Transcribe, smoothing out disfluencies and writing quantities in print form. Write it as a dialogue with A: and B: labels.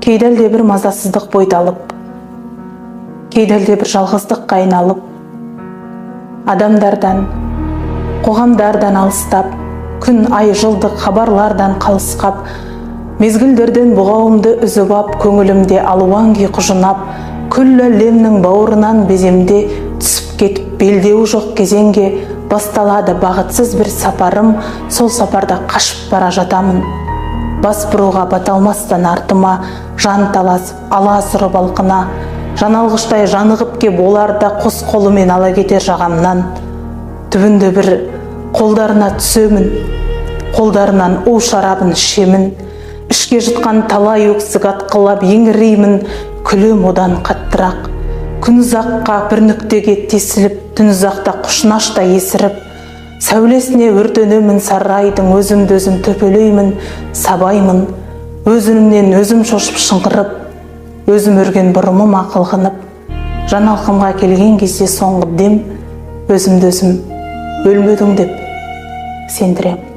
A: Кейдәлде бір мазасыздық бойдалып, кейдәлде бір жалғыздыққа айналып, адамдардан, қоғамдардан алыстап, күн, ай, жылдық хабарлардан қалысқап, мезгілдерден бұғауымды үзіп ап, көңілімде алуан күй құжынап, күллі әлемнің бауырынан беземде түсіп кетіп, белдеуі жоқ кезеңге басталады бағытсыз бір сапарым, сол сапарда қашып бара жатамын. Бас бұруға баталмастан артыма, жан таласып, аласыры балқына, жаналғыштай жанығып кеп оларда қос қолымен ала кетер жағамнан. Түбінде бір қолдарына түсемін, қолдарынан у шарабын ішемін, ішке жұтқан талай өксік атқылап еңіреймін, күлем одан қаттырақ. Күн ұзаққа бір нүктеге тесіліп, түн ұзақта құшынаштай есіріп, сәулесіне өртенемін сарайдың, өзімді өзім төпелеймін, сабаймын, өзімнен өзім шошып шыңғырып, өзім өрген бұрымым ақылғынып, жаналқымға келген кезде соңғы дем, өзімді өзім өлмедің деп сендірем.